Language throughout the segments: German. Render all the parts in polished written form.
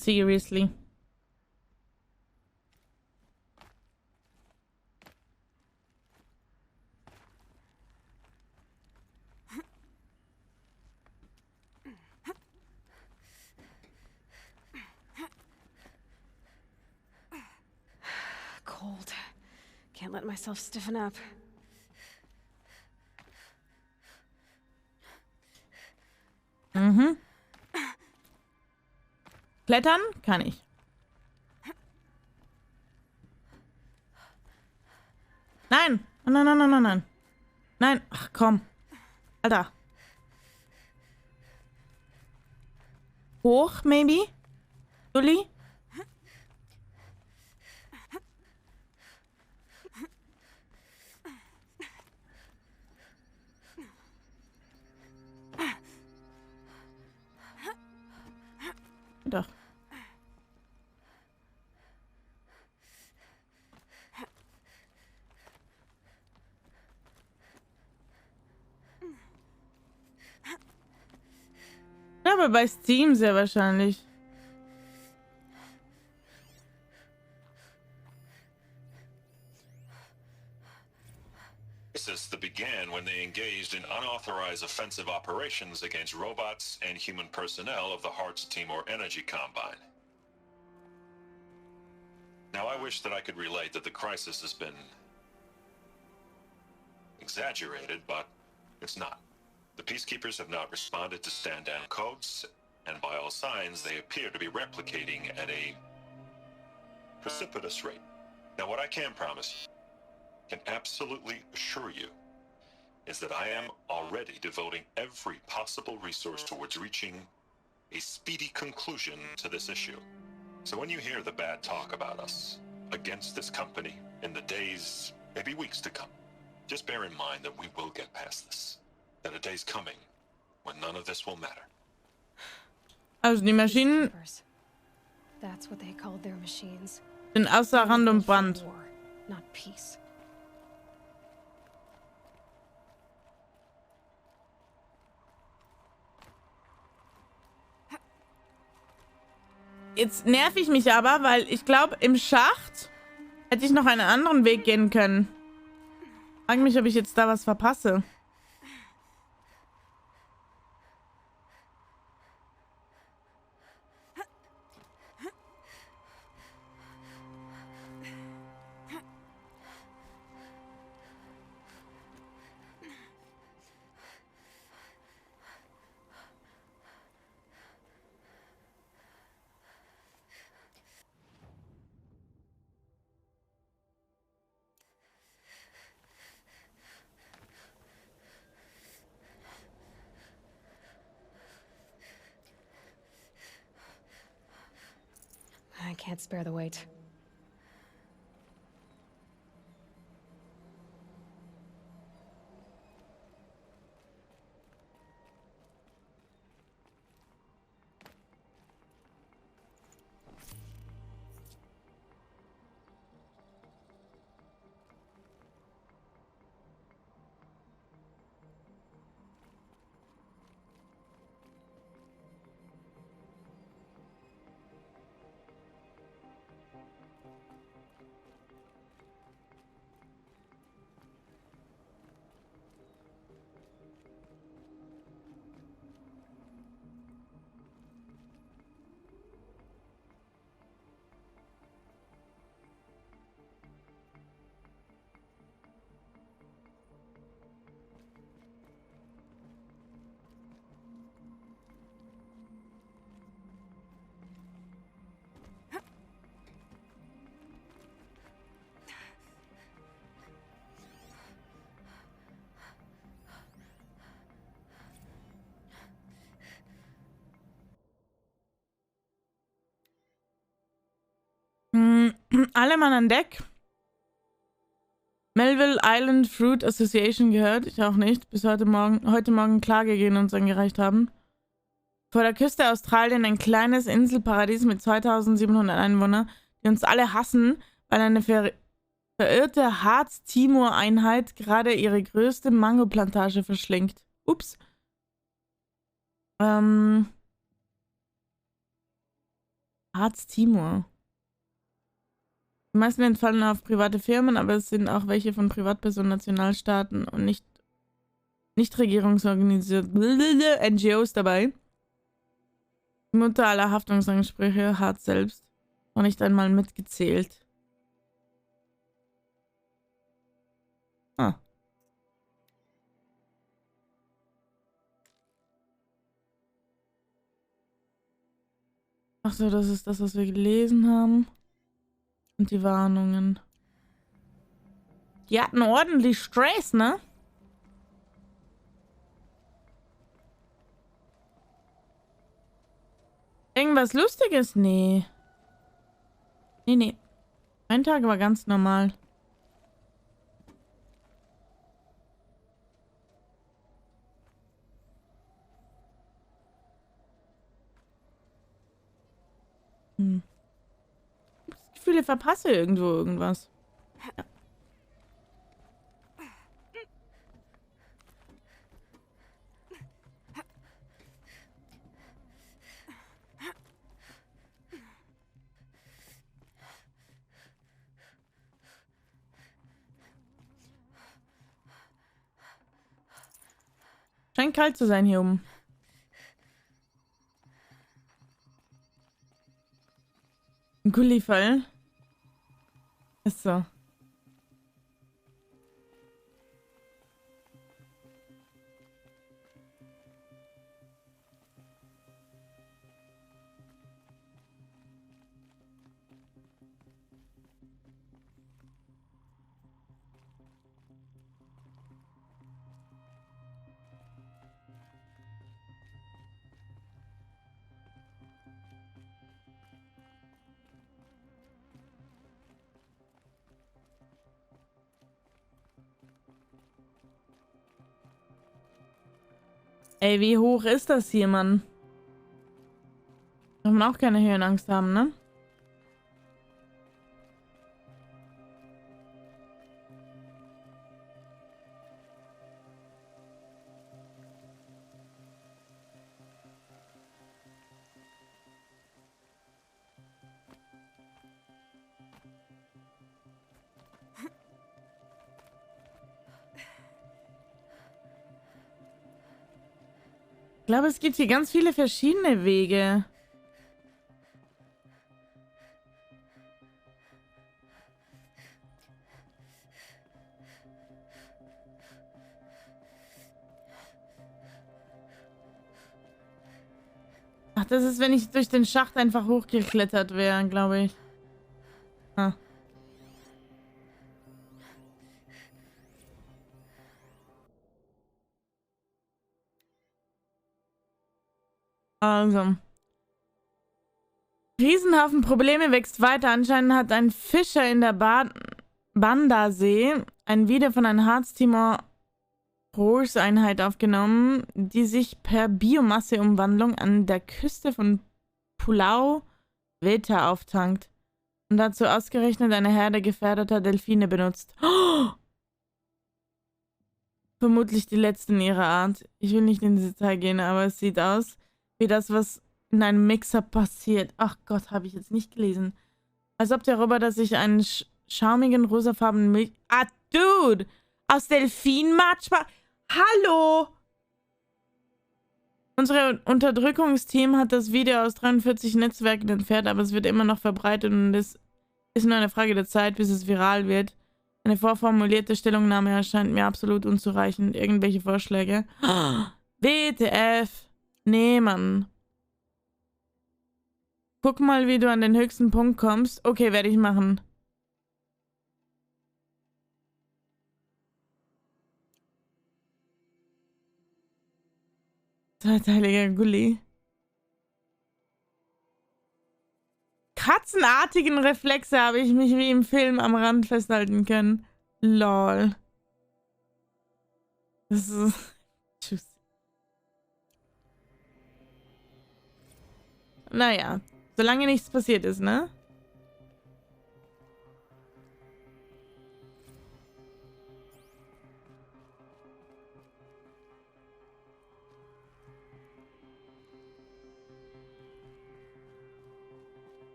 Seriously. Cold. Can't let myself stiffen up. Mhm. Klettern kann ich. Nein. Nein, nein, nein, nein, nein. Nein. Ach, komm. Alter. Hoch, maybe? Juli? Doch. Ja, aber bei Steam sehr wahrscheinlich. That began when they engaged in unauthorized offensive operations against robots and human personnel of the Hearts Timor Energy Combine. Now, I wish that I could relate that the crisis has been exaggerated, but it's not. The peacekeepers have not responded to stand-down codes, and by all signs, they appear to be replicating at a precipitous rate. Now, what I can promise you, can absolutely assure you, is that I am already devoting every possible resource towards reaching a speedy conclusion to this issue. So when you hear the bad talk about us against this company in the days, maybe weeks to come, just bear in mind that we will get past this. That a day's coming when none of this will matter. Also die Maschinen That's what they called their machines. sind außer Rand und Band. War, not peace. Jetzt nerv ich mich aber, weil ich glaube, im Schacht hätte ich noch einen anderen Weg gehen können. Frage mich, ob ich jetzt da was verpasse. I can't spare the weight. Alle Mann an Deck. Melville Island Fruit Association gehört. Ich auch nicht. Bis heute Morgen Klage gegen uns eingereicht haben. Vor der Küste Australien ein kleines Inselparadies mit 2700 Einwohnern, die uns alle hassen, weil eine verirrte Harz-Timor-Einheit gerade ihre größte Mangoplantage verschlingt. Ups. Harz Timur. Die meisten entfallen auf private Firmen, aber es sind auch welche von Privatpersonen, Nationalstaaten und Nichtregierungsorganisationen, NGOs dabei. Die Mutter aller Haftungsansprüche, Harz selbst, noch nicht einmal mitgezählt. Ah. Ach so, das ist das, was wir gelesen haben. Und die Warnungen. Die hatten ordentlich Stress, ne? Irgendwas Lustiges? Nee. Nee. Mein Tag war ganz normal. Hm. Ich hab das Gefühl, ich verpasse irgendwo irgendwas. Ja. Scheint kalt zu sein hier oben. Ein Gullifall. Ist so. Ey, wie hoch ist das hier, Mann? Darf man auch keine Höhenangst haben, ne? Ich glaube, es gibt hier ganz viele verschiedene Wege. Ach, das ist, wenn ich durch den Schacht einfach hochgeklettert wäre, glaube ich. Ah. Also. Riesenhaufen Probleme wächst weiter. Anscheinend hat ein Fischer in der Bandasee ein Video von einer Harz-Timor-Horse-Einheit aufgenommen, die sich per Biomasseumwandlung an der Küste von Pulau Veta auftankt und dazu ausgerechnet eine Herde gefährdeter Delfine benutzt. Oh! Vermutlich die letzten ihrer Art. Ich will nicht ins Detail gehen, aber es sieht aus wie das, was in einem Mixer passiert. Ach Gott, habe ich jetzt nicht gelesen. Als ob der Roboter sich einen schaumigen, rosafarbenen Milch... Ah, Dude! Aus Delfinmatsch... Hallo! Unser Unterdrückungsteam hat das Video aus 43 Netzwerken entfernt, aber es wird immer noch verbreitet und es ist nur eine Frage der Zeit, bis es viral wird. Eine vorformulierte Stellungnahme erscheint mir absolut unzureichend. Irgendwelche Vorschläge? WTF! Nee, Mann. Guck mal, wie du an den höchsten Punkt kommst. Okay, werde ich machen. Zweiteiliger Gully. Katzenartigen Reflexe habe ich mich wie im Film am Rand festhalten können. Lol. Das ist... Tschüss. Naja, solange nichts passiert ist, ne?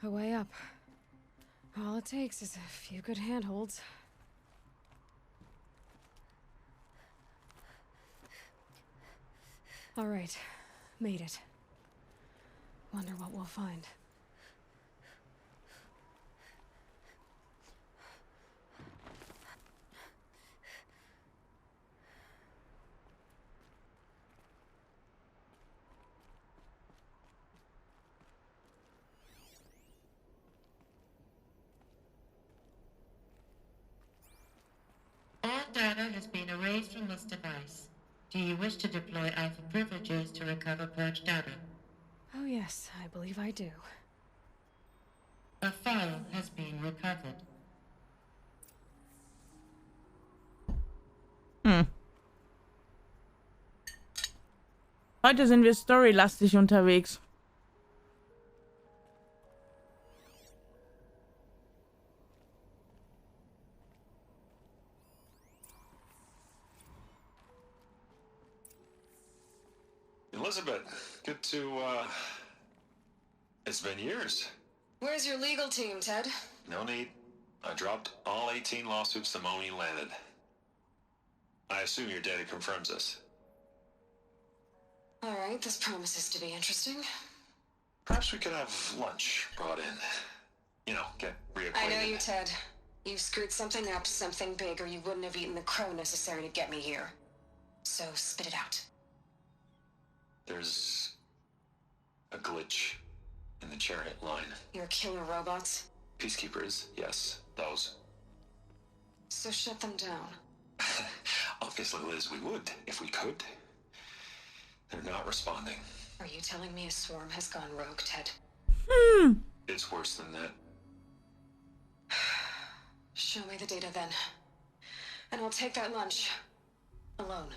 a way up. All it takes is a few good handholds. All right, made it. Wonder what we'll find. All data has been erased from this device. Do you wish to deploy Alpha privileges to recover purged data? Oh yes, I believe I do. A file has been recovered. Heute sind wir storylastig unterwegs. Elizabeth, good to, It's been years. Where's your legal team, Ted? No need. I dropped all 18 lawsuits the moment you landed. I assume your data confirms this. All right, this promises to be interesting. Perhaps we could have lunch brought in. You know, get reacquainted. I know you, Ted. You screwed something up, something big, or you wouldn't have eaten the crow necessary to get me here. So spit it out. There's a glitch in the chariot line. Your killer robots? Peacekeepers, yes, those. So shut them down. Obviously, Liz, we would, if we could. They're not responding. Are you telling me a swarm has gone rogue, Ted? It's worse than that. Show me the data then. And I'll take that lunch. Alone.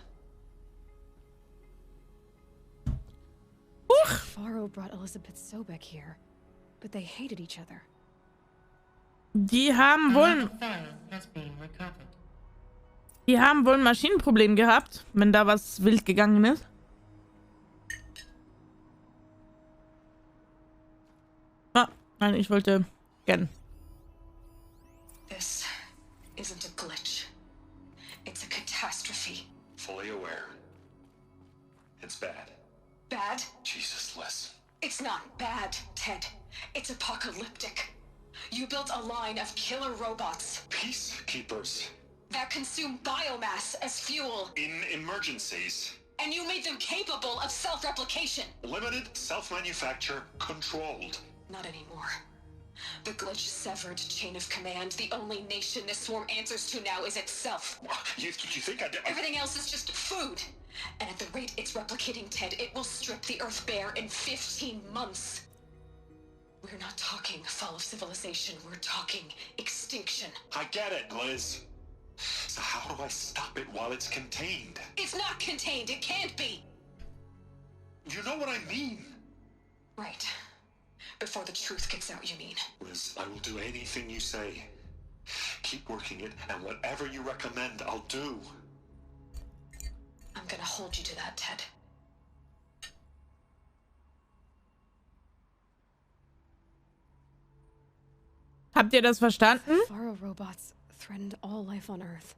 Faro brought Elizabeth Sobek here, but they hated each other. Die haben wohl Another file has been recovered. ein Maschinenproblem gehabt, wenn da was wild gegangen ist. Ah, nein, ich wollte scannen. This isn't a glitch. It's a catastrophe. Fully aware. It's bad. Bad? Jesus, Liz. It's not bad, Ted. It's apocalyptic. You built a line of killer robots Peacekeepers. that consume biomass as fuel, In emergencies. and you made them capable of self-replication. Limited, self-manufacture, controlled. Not anymore. The glitch severed chain of command. The only nation this swarm answers to now is itself. You think I'd... Everything else is just food. And at the rate it's replicating, Ted, it will strip the Earth bare in 15 months. We're not talking fall of civilization. We're talking extinction. I get it, Liz. So how do I stop it while it's contained? It's not contained. It can't be. You know what I mean. Right. Before the truth gets out, you mean? Liz, I will do anything you say. Keep working it, and whatever you recommend, I'll do. I'm gonna hold you to that, Ted. Habt ihr das verstanden? Faro robots threatened all life on Earth.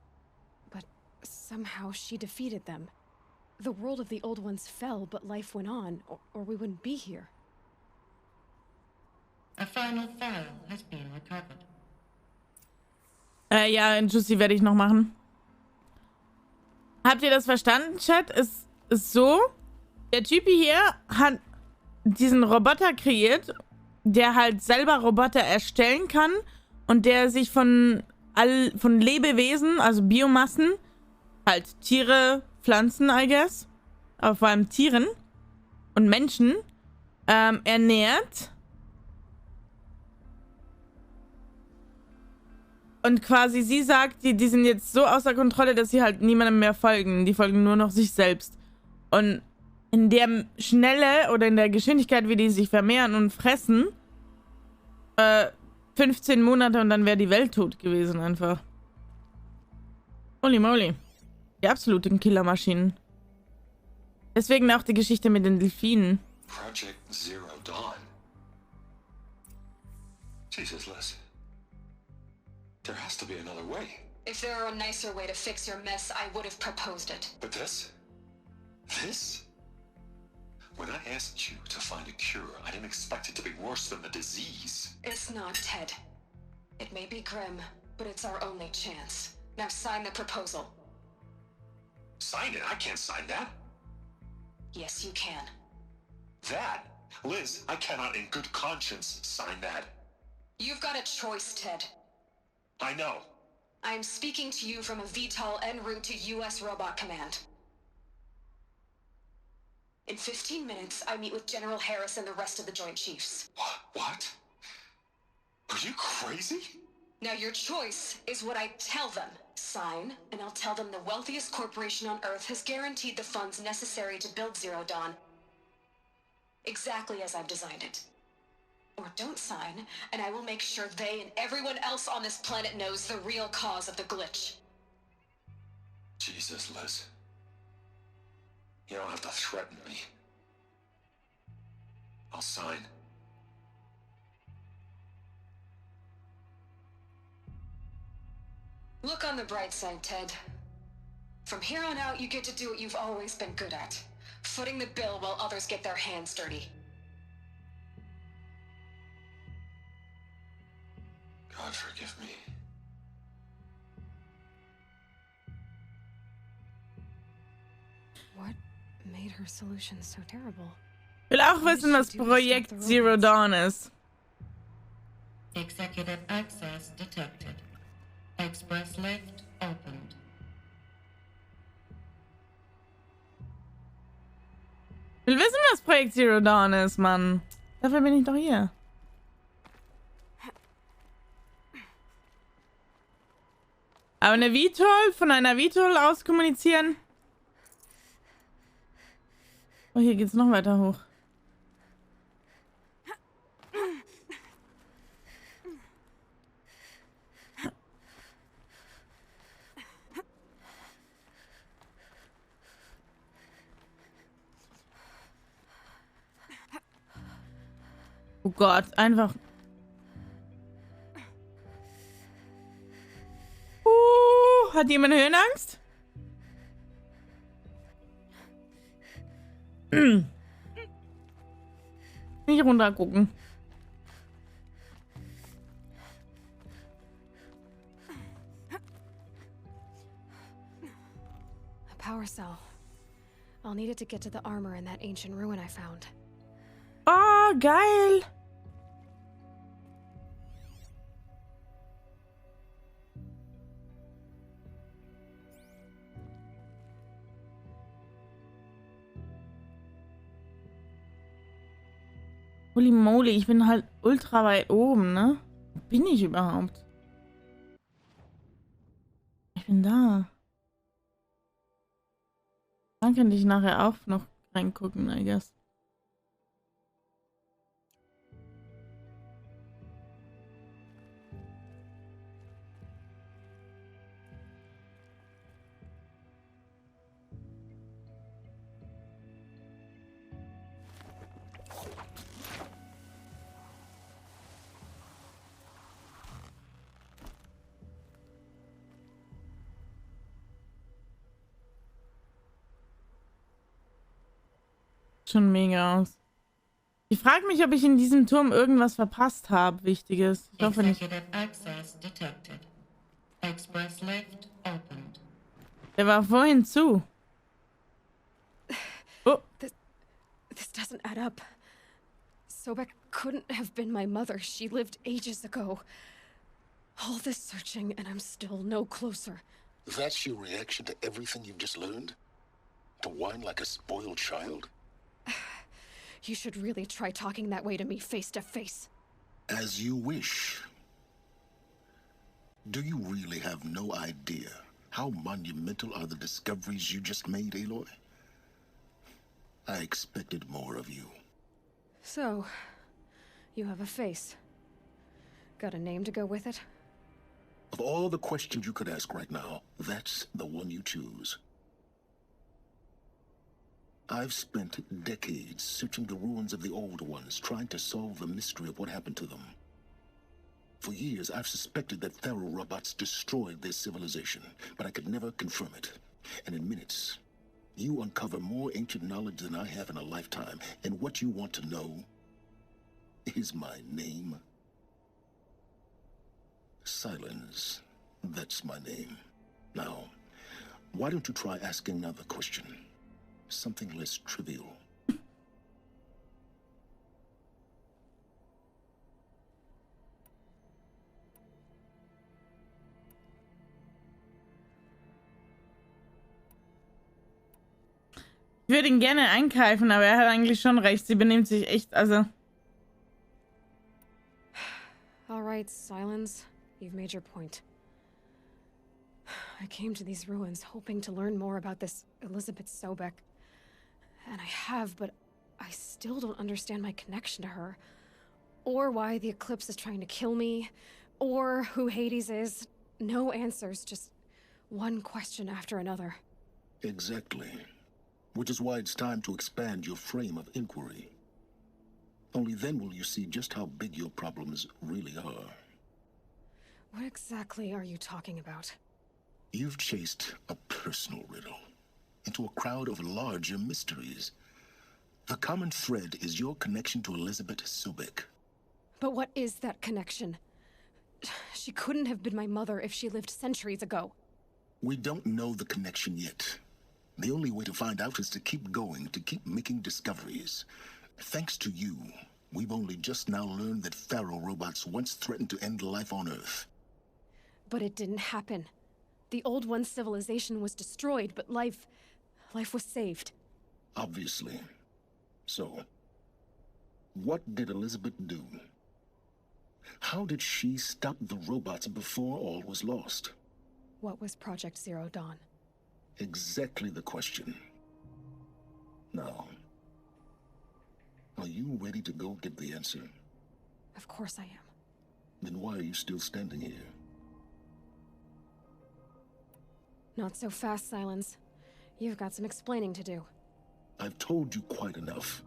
But somehow she defeated them. The world of the old ones fell, but life went on, or we wouldn't be here. A final file has been recovered. Ja, Jussi werde ich noch machen. Habt ihr das verstanden, Chat? Es ist so, der Typ hier hat diesen Roboter kreiert, der halt selber Roboter erstellen kann und der sich von Lebewesen, also Biomassen, halt Tiere, Pflanzen, I guess, aber vor allem Tieren und Menschen, ernährt. Und quasi sie sagt, die sind jetzt so außer Kontrolle, dass sie halt niemandem mehr folgen. Die folgen nur noch sich selbst. Und in der Schnelle oder in der Geschwindigkeit, wie die sich vermehren und fressen, 15 Monate und dann wäre die Welt tot gewesen einfach. Holy moly. Die absoluten Killermaschinen. Deswegen auch die Geschichte mit den Delfinen. Project Zero Dawn. Jesus, Liz. There has to be another way. If there were a nicer way to fix your mess, I would have proposed it. But this? This? When I asked you to find a cure, I didn't expect it to be worse than the disease. It's not, Ted. It may be grim, but it's our only chance. Now sign the proposal. Sign it? I can't sign that. Yes, you can. That? Liz, I cannot in good conscience sign that. You've got a choice, Ted. I know. I am speaking to you from a VTOL en route to U.S. Robot Command. In 15 minutes, I meet with General Harris and the rest of the Joint Chiefs. What? Are you crazy? Now your choice is what I tell them. Sign, and I'll tell them the wealthiest corporation on Earth has guaranteed the funds necessary to build Zero Dawn exactly as I've designed it. Or don't sign, and I will make sure they and everyone else on this planet knows the real cause of the glitch. Jesus, Liz. You don't have to threaten me. I'll sign. Look on the bright side, Ted. From here on out, you get to do what you've always been good at. Footing the bill while others get their hands dirty. God forgive me. What made her solution so terrible? Ich will auch wissen, was Projekt Zero Dawn ist. Executive access detected. Express lift opened. Ich will wissen, was Projekt Zero Dawn ist, Mann. Dafür bin ich doch hier. Aber eine VTOL, von einer VTOL aus kommunizieren? Oh, hier geht's noch weiter hoch. Oh Gott, einfach. Hat jemand Höhenangst? Nicht runtergucken. A power cell. I'll need it to get to the armor in that ancient ruin I found. Oh, geil. Holy moly, ich bin halt ultra weit oben, ne? Wo bin ich überhaupt? Ich bin da. Dann könnte ich nachher auch noch reingucken, I guess. Schon mega aus. Ich frage mich, ob ich in diesem Turm irgendwas verpasst habe, Wichtiges. Ich hoffe nicht. Executive access detected. Express lift opened. Der war vorhin zu. Oh. This doesn't add up. Sobek couldn't have been my mother. She lived ages ago. All this searching and I'm still no closer. That's your reaction to everything you've just learned? To whine like a spoiled child? You should really try talking that way to me face to face. As you wish. Do you really have no idea how monumental are the discoveries you just made, Aloy? I expected more of you. So, you have a face. Got a name to go with it? Of all the questions you could ask right now, that's the one you choose. I've spent decades searching the ruins of the old ones, trying to solve the mystery of what happened to them. For years, I've suspected that Pharaoh robots destroyed their civilization, but I could never confirm it. And in minutes, you uncover more ancient knowledge than I have in a lifetime. And what you want to know is my name. Silence. That's my name. Now, why don't you try asking another question? Something less trivial. Ich würde ihn gerne eingreifen, aber er hat eigentlich schon recht. Sie benimmt sich echt, also... All right, Silence. You've made your point. I came to these ruins hoping to learn more about this Elizabeth Sobek. And I have, but I still don't understand my connection to her. Or why the Eclipse is trying to kill me. Or who Hades is. No answers, just one question after another. Exactly. Which is why it's time to expand your frame of inquiry. Only then will you see just how big your problems really are. What exactly are you talking about? You've chased a personal riddle into a crowd of larger mysteries. The common thread is your connection to Elizabeth Sobek. But what is that connection? She couldn't have been my mother if she lived centuries ago. We don't know the connection yet. The only way to find out is to keep going, to keep making discoveries. Thanks to you, we've only just now learned that Pharaoh robots once threatened to end life on Earth. But it didn't happen. The Old One's civilization was destroyed, but life was saved. Obviously. So, what did Elizabeth do? How did she stop the robots before all was lost? What was Project Zero Dawn? Exactly the question. Now, are you ready to go get the answer? Of course I am. Then why are you still standing here? Not so fast, Silence. You've got some explaining to do. I've told you quite enough.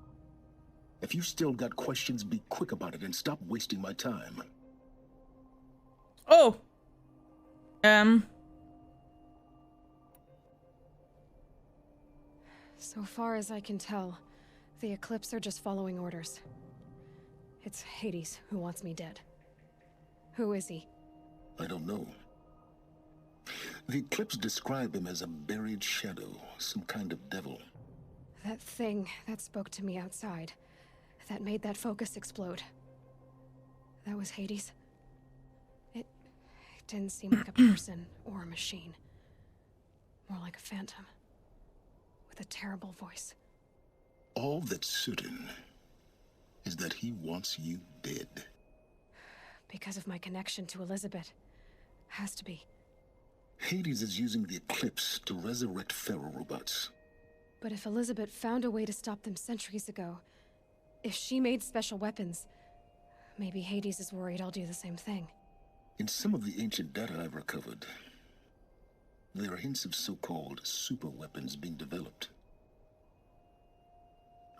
If you still got questions, be quick about it and stop wasting my time. Oh. So far as I can tell, the Eclipse are just following orders. It's Hades who wants me dead. Who is he? I don't know. The Eclipse describe him as a buried shadow, some kind of devil. That thing that spoke to me outside, that made that focus explode. That was Hades? It didn't seem like a person or a machine. More like a phantom. With a terrible voice. All that's certain is that he wants you dead. Because of my connection to Elizabeth. Has to be. Hades is using the Eclipse to resurrect Pharaoh robots. But if Elizabeth found a way to stop them centuries ago, if she made special weapons, maybe Hades is worried I'll do the same thing. In some of the ancient data I've recovered, there are hints of so-called super weapons being developed.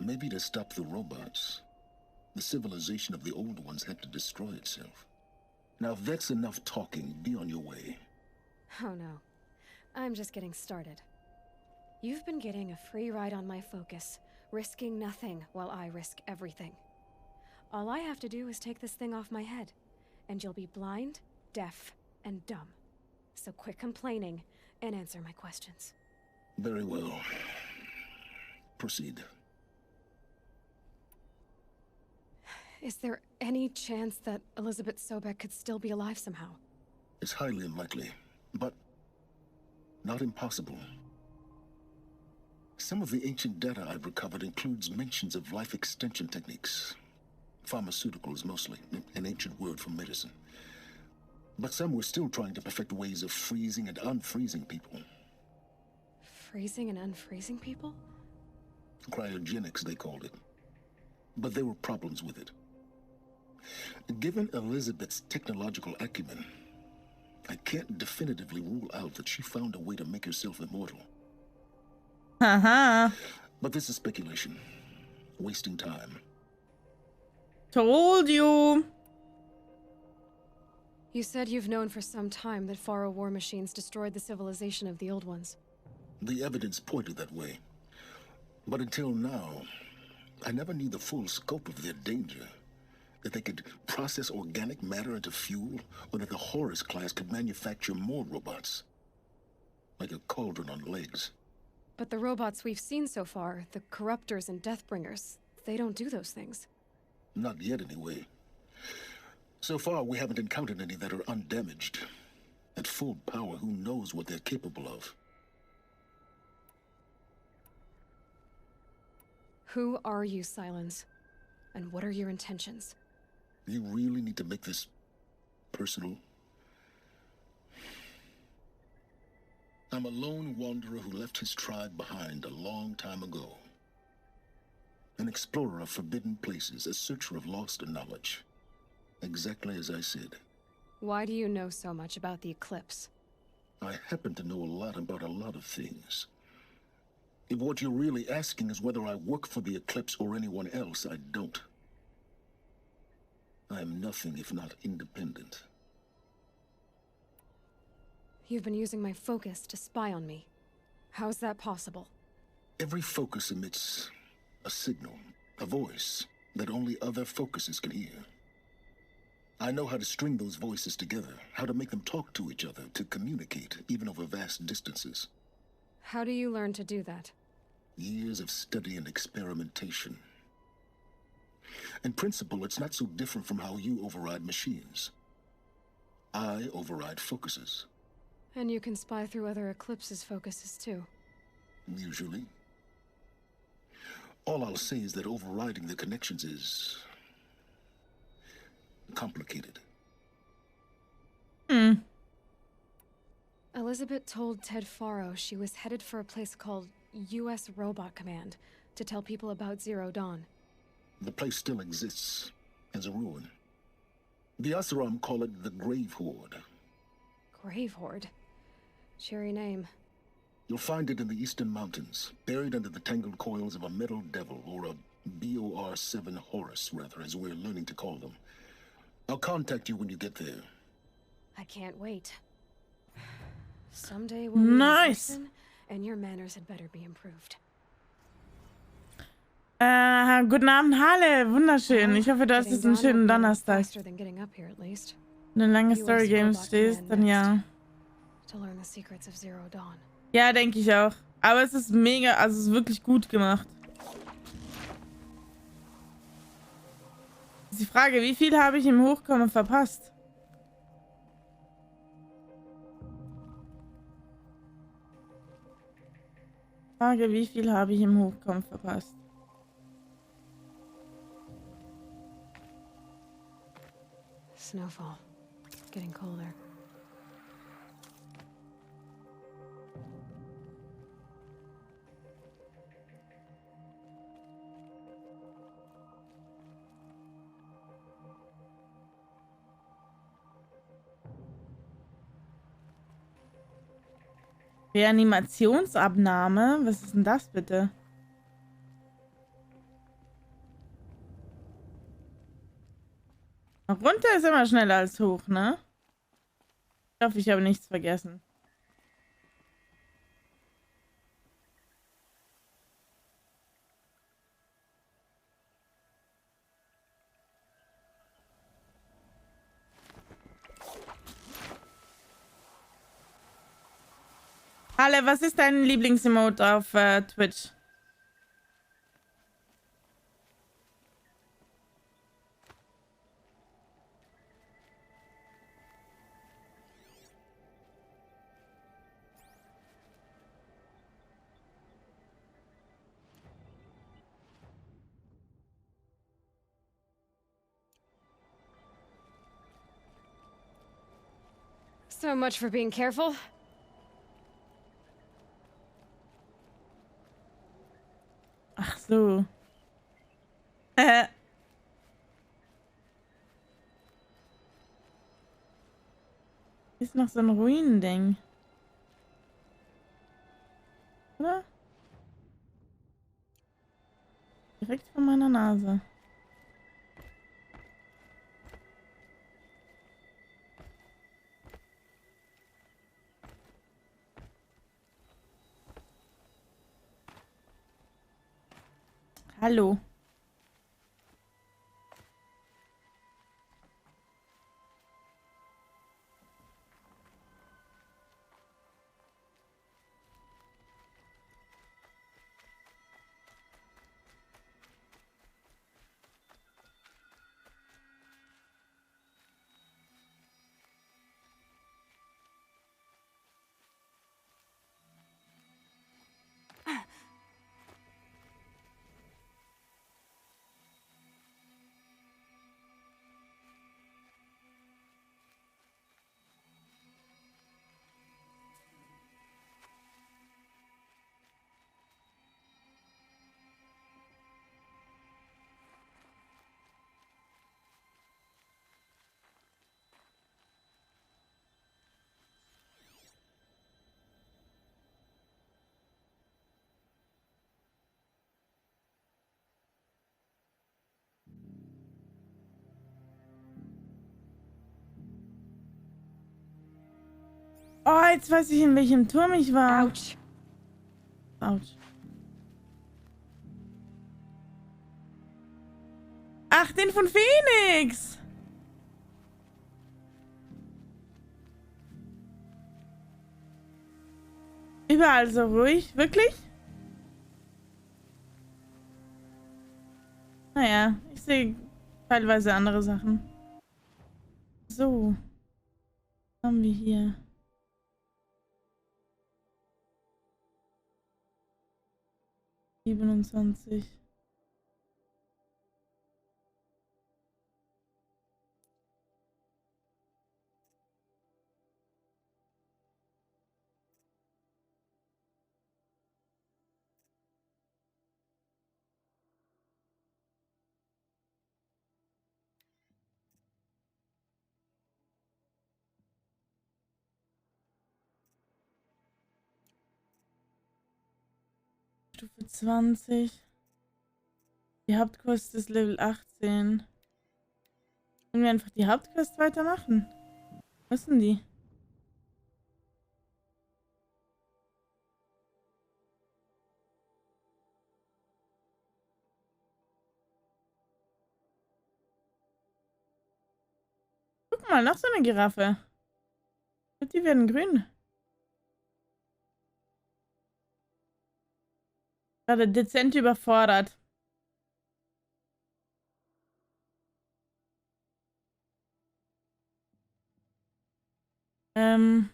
Maybe to stop the robots, the civilization of the old ones had to destroy itself. Now if that's enough talking, be on your way. Oh no. I'm just getting started. You've been getting a free ride on my focus, risking nothing while I risk everything. All I have to do is take this thing off my head, and you'll be blind, deaf, and dumb. So quit complaining and answer my questions. Very well. Proceed. Is there any chance that Elizabeth Sobek could still be alive somehow? It's highly unlikely, but not impossible. Some of the ancient data I've recovered includes mentions of life extension techniques. Pharmaceuticals mostly, an ancient word for medicine. But some were still trying to perfect ways of freezing and unfreezing people. Freezing and unfreezing people? Cryogenics, they called it. But there were problems with it. Given Elizabeth's technological acumen, I can't definitively rule out that she found a way to make herself immortal. But this is speculation. Wasting time. Told you. You said you've known for some time that Faro war machines destroyed the civilization of the old ones. The evidence pointed that way. But until now, I never knew the full scope of their danger. That they could process organic matter into fuel, or that the Horus class could manufacture more robots. Like a cauldron on legs. But the robots we've seen so far, the Corruptors and Deathbringers, they don't do those things. Not yet, anyway. So far, we haven't encountered any that are undamaged. At full power, who knows what they're capable of? Who are you, Silence? And what are your intentions? You really need to make this personal? I'm a lone wanderer who left his tribe behind a long time ago. An explorer of forbidden places, a searcher of lost knowledge. Exactly as I said. Why do you know so much about the Eclipse? I happen to know a lot about a lot of things. If what you're really asking is whether I work for the Eclipse or anyone else, I don't. I am nothing if not independent. You've been using my focus to spy on me. How's that possible? Every focus emits a signal, a voice, that only other focuses can hear. I know how to string those voices together, how to make them talk to each other, to communicate, even over vast distances. How do you learn to do that? Years of study and experimentation. In principle, it's not so different from how you override machines. I override focuses. And you can spy through other Eclipse's focuses too. Usually. All I'll say is that overriding the connections is complicated. Elizabeth told Ted Faro she was headed for a place called U.S. Robot Command to tell people about Zero Dawn. The place still exists as a ruin. The Asaram call it the Grave Horde. Grave Horde? Cheery name. You'll find it in the Eastern Mountains, buried under the tangled coils of a metal devil, or a BOR-7 Horus, rather, as we're learning to call them. I'll contact you when you get there. I can't wait. Someday we'll meet in person, and your manners had better be improved. Guten Abend, Halle. Wunderschön. Ich hoffe, du hast jetzt einen schönen Donnerstag. Wenn du in lange Story Games stehst, dann ja. Ja, denke ich auch. Aber es ist mega, also es ist wirklich gut gemacht. Ist die Frage, wie viel habe ich im Hochkommen verpasst? Frage, wie viel habe ich im Hochkommen verpasst? Snowfall. Getting colder. Reanimationsabnahme? Was ist denn das bitte? Runter ist immer schneller als hoch, ne? Ich hoffe, ich habe nichts vergessen. Halle, was ist dein Lieblingsemote auf Twitch? So much for being careful. Ach so. Ist noch so ein Ruinending. Oder? Direkt vor meiner Nase. Hallo. Oh, jetzt weiß ich, in welchem Turm ich war. Ouch. Autsch. Ach, den von Phoenix! Überall so ruhig, wirklich? Naja, ich sehe teilweise andere Sachen. So. Was haben wir hier? 27. Stufe 20. Die Hauptquest ist Level 18. Können wir einfach die Hauptquest weitermachen? Müssen die? Guck mal, noch so eine Giraffe. Und die werden grün. Gerade dezent überfordert. Ähm.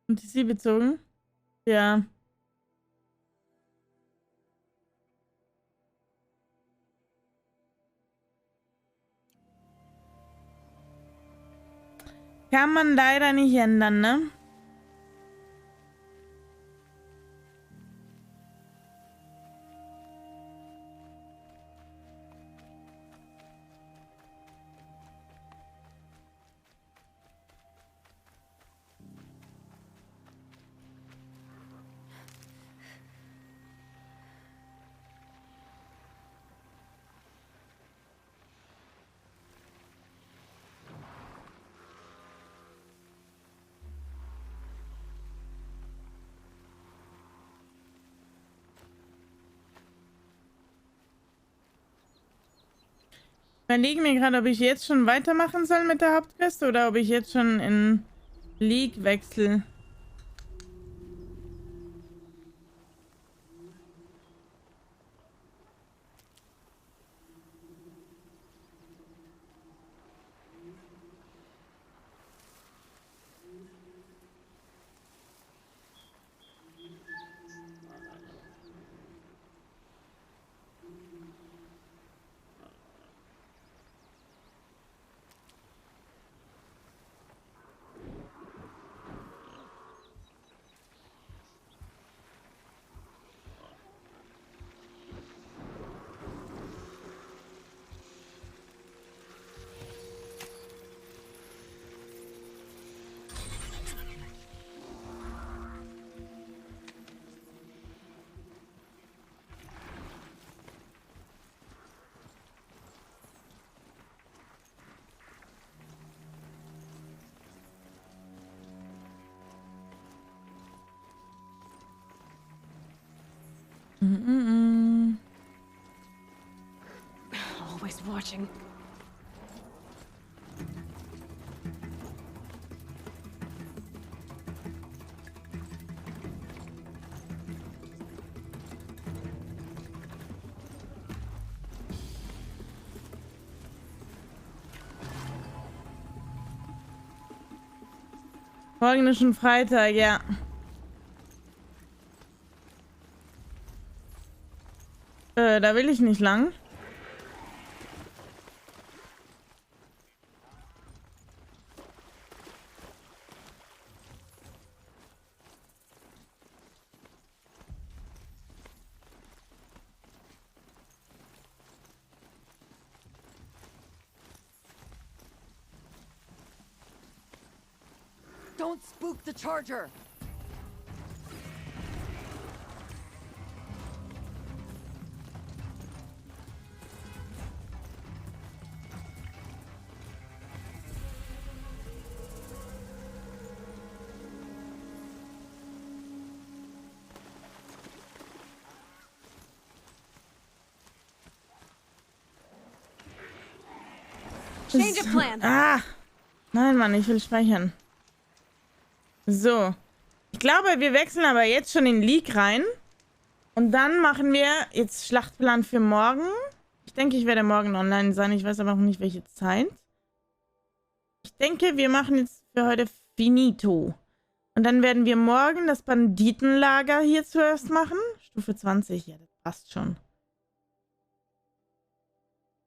Und die sie bezogen? Ja. Kann man leider nicht ändern, ne? Ich überlege mir gerade, ob ich jetzt schon weitermachen soll mit der Hauptquest oder ob ich jetzt schon in League wechsle. Always watching. Morgen ist schon Freitag, ja. Da will ich nicht lang. Don't spook the charger! Change of plan. Ah! Nein, Mann, ich will speichern. So. Ich glaube, wir wechseln aber jetzt schon in League rein. Und dann machen wir jetzt Schlachtplan für morgen. Ich denke, ich werde morgen online sein. Ich weiß aber noch nicht, welche Zeit. Ich denke, wir machen jetzt für heute Finito. Und dann werden wir morgen das Banditenlager hier zuerst machen. Stufe 20. Ja, das passt schon.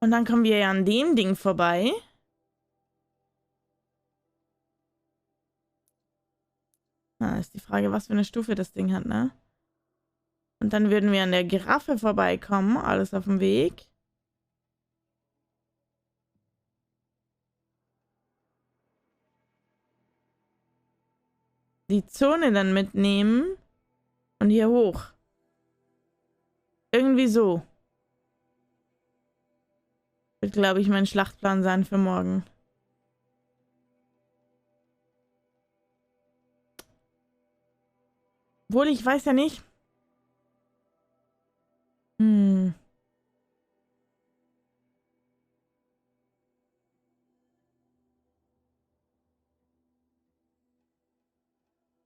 Und dann kommen wir ja an dem Ding vorbei. Ist die Frage, was für eine Stufe das Ding hat, ne? Und dann würden wir an der Giraffe vorbeikommen. Alles auf dem Weg. Die Zone dann mitnehmen. Und hier hoch. Irgendwie so. Wird, glaube ich, mein Schlachtplan sein für morgen. Obwohl, ich weiß ja nicht. Ich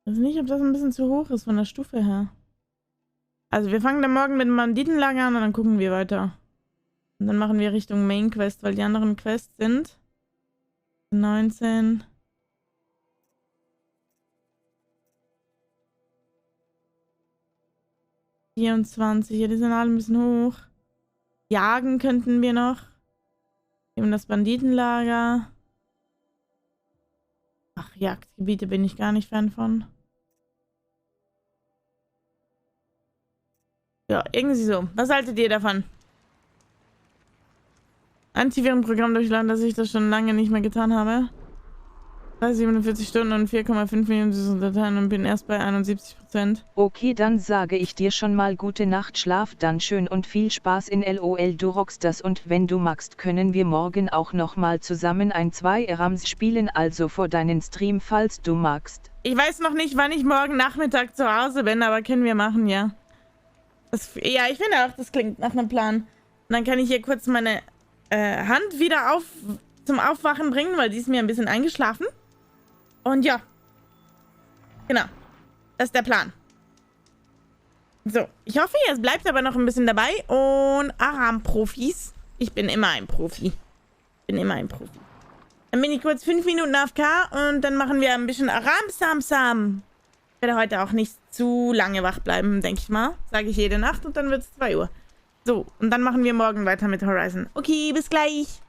weiß nicht, ob das ein bisschen zu hoch ist von der Stufe her. Also wir fangen dann morgen mit dem Banditenlager an und dann gucken wir weiter. Und dann machen wir Richtung Main Quest, weil die anderen Quests sind 19. Ja, die sind alle ein bisschen hoch. Jagen könnten wir noch. Eben das Banditenlager. Ach, Jagdgebiete bin ich gar nicht Fan von. Ja, irgendwie so. Was haltet ihr davon? Antivirenprogramm durchladen, dass ich das schon lange nicht mehr getan habe. 47 Stunden und 4,5 Millionen Dateien und bin erst bei 71%. Okay, dann sage ich dir schon mal gute Nacht, schlaf dann schön und viel Spaß in LOL, du rockst das, und wenn du magst, können wir morgen auch noch mal zusammen ein 2 Rams spielen, also vor deinen Stream, falls du magst. Ich weiß noch nicht, wann ich morgen Nachmittag zu Hause bin, aber können wir machen, ja. Ja, ich finde auch, das klingt nach einem Plan. Und dann kann ich hier kurz meine Hand wieder zum Aufwachen bringen, weil die ist mir ein bisschen eingeschlafen. Und ja. Genau. Das ist der Plan. So. Ich hoffe, ihr bleibt aber noch ein bisschen dabei. Und Aram-Profis. Ich bin immer ein Profi. Dann bin ich kurz 5 Minuten AFK und dann machen wir ein bisschen Aram-Sam-Sam. Ich werde heute auch nicht zu lange wach bleiben, denke ich mal. Sage ich jede Nacht und dann wird es 2 Uhr. So, und dann machen wir morgen weiter mit Horizon. Okay, bis gleich.